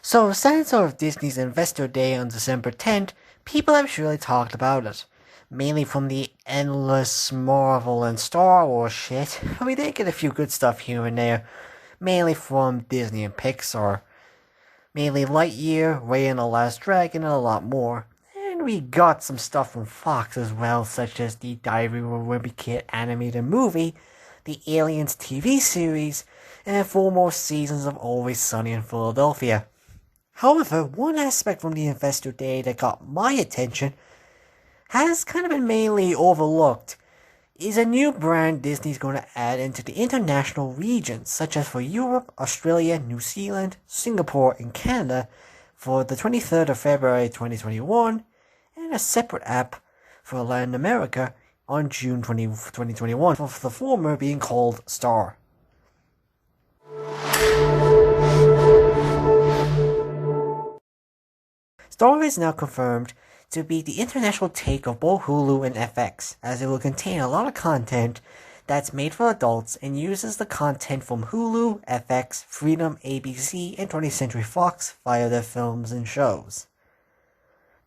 So, since of Disney's Investor Day on December 10th, people have surely talked about it. Mainly from the endless Marvel and Star Wars shit, but we did get a few good stuff here and there, mainly from Disney and Pixar. Mainly Lightyear, Raya and the Last Dragon, and a lot more. And we got some stuff from Fox as well, such as the Diary of a Wimpy Kid animated movie, the Aliens TV series, and 4 more seasons of Always Sunny in Philadelphia. However, one aspect from the Investor Day that got my attention has kind of been mainly overlooked is a new brand Disney's going to add into the international regions, such as for Europe, Australia, New Zealand, Singapore, and Canada for the 23rd of February 2021, and a separate app for Latin America on June 2021, for the former being called Star. Star is now confirmed to be the international take of both Hulu and FX, as it will contain a lot of content that's made for adults and uses the content from Hulu, FX, Freedom, ABC, and 20th Century Fox via their films and shows.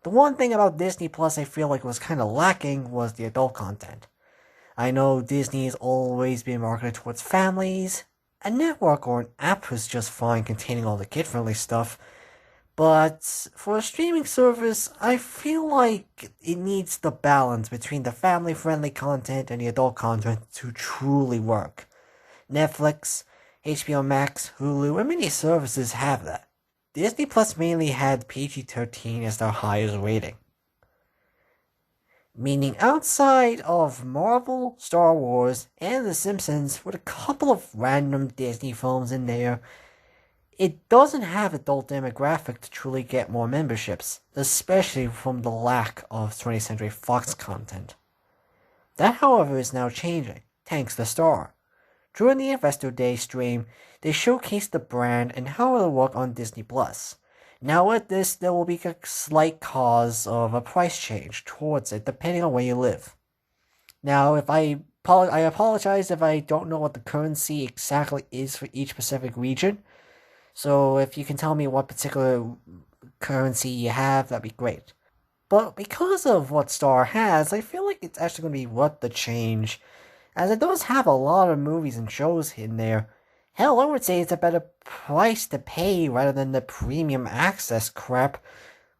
The one thing about Disney Plus I feel like was kind of lacking was the adult content. I know Disney has always been marketed towards families. A network or an app was just fine containing all the kid-friendly stuff, but for a streaming service, I feel like it needs the balance between the family-friendly content and the adult content to truly work. Netflix, HBO Max, Hulu, and many services have that. Disney Plus mainly had PG-13 as their highest rating. Meaning outside of Marvel, Star Wars, and The Simpsons, with a couple of random Disney films in there, it doesn't have adult demographic to truly get more memberships, especially from the lack of 20th Century Fox content. That, however, is now changing, thanks to Star. During the Investor Day stream, they showcased the brand and how it'll work on Disney+. Now with this, there will be a slight cause of a price change towards it, depending on where you live. Now, I apologize if I don't know what the currency exactly is for each specific region. So if you can tell me what particular currency you have, that'd be great. But because of what Star has, I feel like it's actually going to be worth the change, as it does have a lot of movies and shows in there. Hell, I would say it's a better price to pay rather than the premium access crap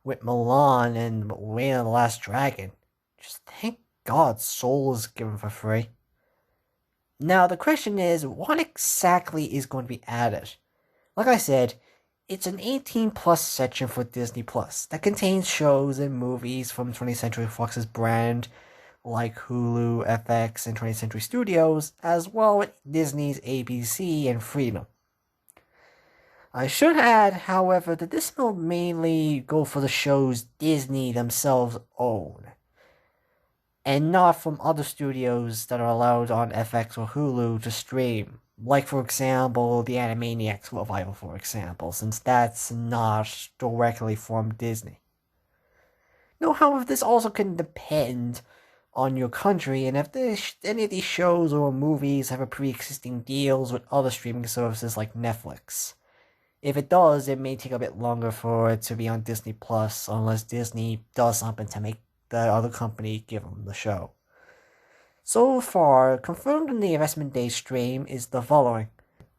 with Milan and Raya and the Last Dragon. Just thank God Soul is given for free. Now the question is, what exactly is going to be added? Like I said, it's an 18 plus section for Disney Plus that contains shows and movies from 20th Century Fox's brand, like Hulu, FX, and 20th Century Studios, as well as Disney's ABC and Freedom. I should add, however, that this will mainly go for the shows Disney themselves own, and not from other studios that are allowed on FX or Hulu to stream. Like, for example, the Animaniacs revival, for example, since that's not directly from Disney. No, however, this also can depend on your country, and if any of these shows or movies have a pre-existing deals with other streaming services like Netflix. If it does, it may take a bit longer for it to be on Disney Plus, unless Disney does something to make the other company give them the show. So far, confirmed in the Investment Day stream is the following: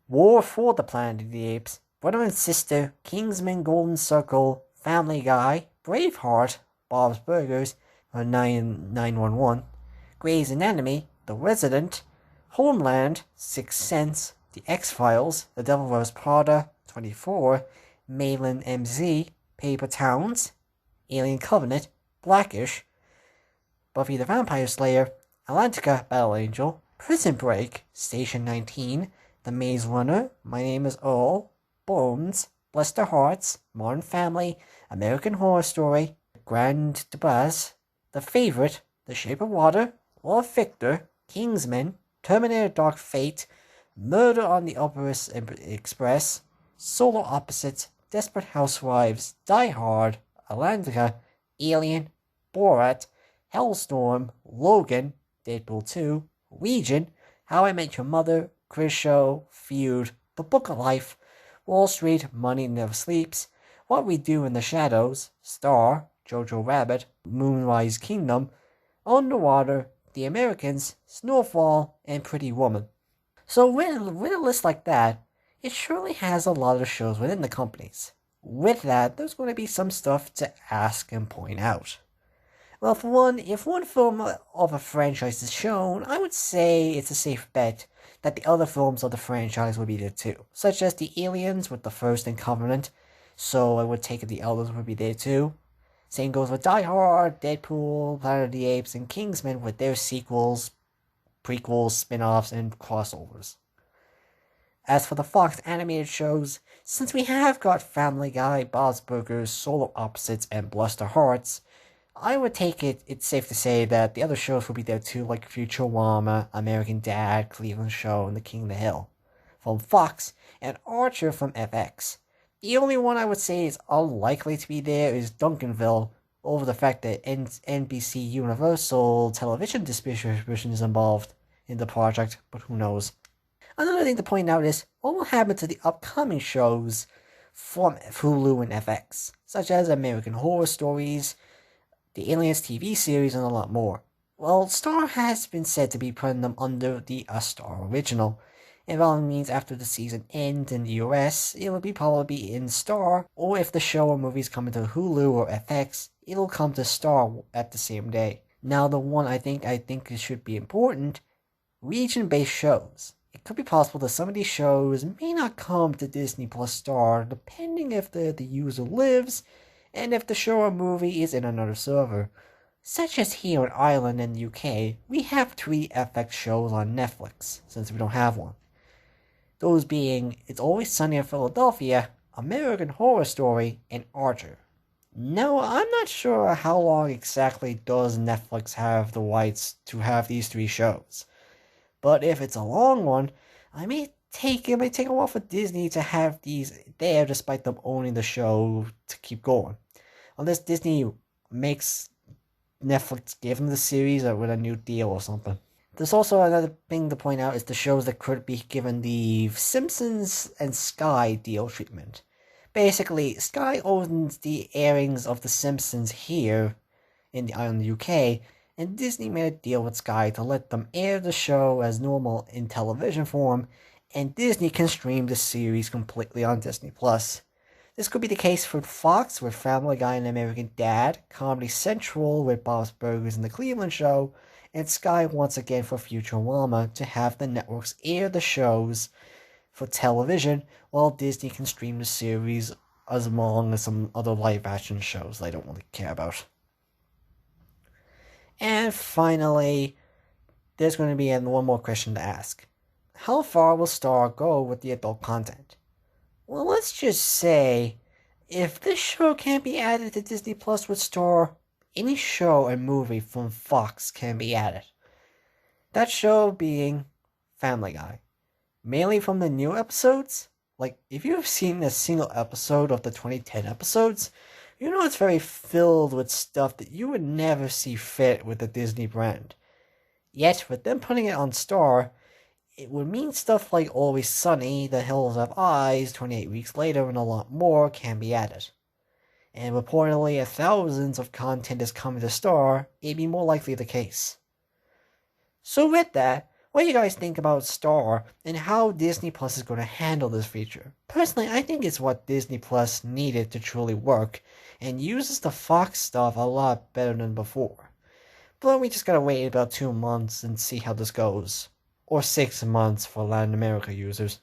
War for the Planet of the Apes, Brother and Sister, Kingsman Golden Circle, Family Guy, Braveheart, Bob's Burgers, 911, Grey's Anatomy, The Resident, Homeland, Sixth Sense, The X-Files, The Devil Wears Prada, 24, Malin MZ, Paper Towns, Alien Covenant, Blackish, Buffy the Vampire Slayer, Atlantica, Battle Angel, Prison Break, Station 19, The Maze Runner, My Name is Earl, Bones, Bless Their Hearts, Modern Family, American Horror Story, Grand Debaz, The Favorite, The Shape of Water, Law of Victor, Kingsman, Terminator Dark Fate, Murder on the Upper Express, Solar Opposites, Desperate Housewives, Die Hard, Atlantica, Alien, Borat, Hellstorm, Logan, Deadpool 2, Legion, How I Met Your Mother, Chris Show, Feud, The Book of Life, Wall Street, Money Never Sleeps, What We Do in the Shadows, Star, Jojo Rabbit, Moonrise Kingdom, Underwater, The Americans, Snowfall, and Pretty Woman. So with a list like that, it surely has a lot of shows within the companies. With that, there's going to be some stuff to ask and point out. Well, for one, if one film of a franchise is shown, I would say it's a safe bet that the other films of the franchise would be there too, such as the Aliens with the First and Covenant, so I would take it the others would be there too. Same goes with Die Hard, Deadpool, Planet of the Apes, and Kingsman with their sequels, prequels, spin-offs, and crossovers. As for the Fox animated shows, since we have got Family Guy, Bob's Burgers, Solar Opposites, and Bluster Hearts, I would take it's safe to say that the other shows will be there too, like Futurama, American Dad, Cleveland Show, and The King of the Hill from Fox, and Archer from FX. The only one I would say is unlikely to be there is Duncanville, over the fact that NBC Universal television distribution is involved in the project, but who knows. Another thing to point out is what will happen to the upcoming shows from Hulu and FX, such as American Horror Stories, the Aliens TV series, and a lot more. Well, Star has been said to be putting them under the Star Original. It probably means after the season ends in the US, it will probably in Star, or if the show or movies come into Hulu or FX, it'll come to Star at the same day. Now, the one I think it should be important, region-based shows. It could be possible that some of these shows may not come to Disney Plus Star, depending if the user lives, and if the show or movie is in another server. Such as here in Ireland and UK, we have 3 FX shows on Netflix, since we don't have one. Those being It's Always Sunny in Philadelphia, American Horror Story, and Archer. Now, I'm not sure how long exactly does Netflix have the rights to have these 3 shows. But if it's a long one, it might take a while for Disney to have these there despite them owning the show to keep going. Unless Disney makes Netflix give them the series or with a new deal or something. There's also another thing to point out is the shows that could be given the Simpsons and Sky deal treatment. Basically, Sky owns the airings of The Simpsons here in the UK, and Disney made a deal with Sky to let them air the show as normal in television form, and Disney can stream the series completely on Disney+. This could be the case for Fox with Family Guy and American Dad, Comedy Central with Bob's Burgers and The Cleveland Show, and Sky once again for Futurama to have the networks air the shows for television while Disney can stream the series as long as some other live-action shows they don't really care about. And finally, there's going to be one more question to ask. How far will Star go with the adult content? Well, let's just say, if this show can't be added to Disney Plus with Star, any show and movie from Fox can be added. That show being Family Guy. Mainly from the new episodes. Like, if you've seen a single episode of the 2010 episodes, you know it's very filled with stuff that you would never see fit with the Disney brand. Yet, with them putting it on Star, it would mean stuff like Always Sunny, The Hills Have Eyes, 28 Weeks Later, and a lot more can be added. And reportedly, if thousands of content is coming to Star, it'd be more likely the case. So with that, what do you guys think about Star and how Disney Plus is going to handle this feature? Personally, I think it's what Disney Plus needed to truly work, and uses the Fox stuff a lot better than before. But we just gotta wait about 2 months and see how this goes. Or 6 months for Latin America users.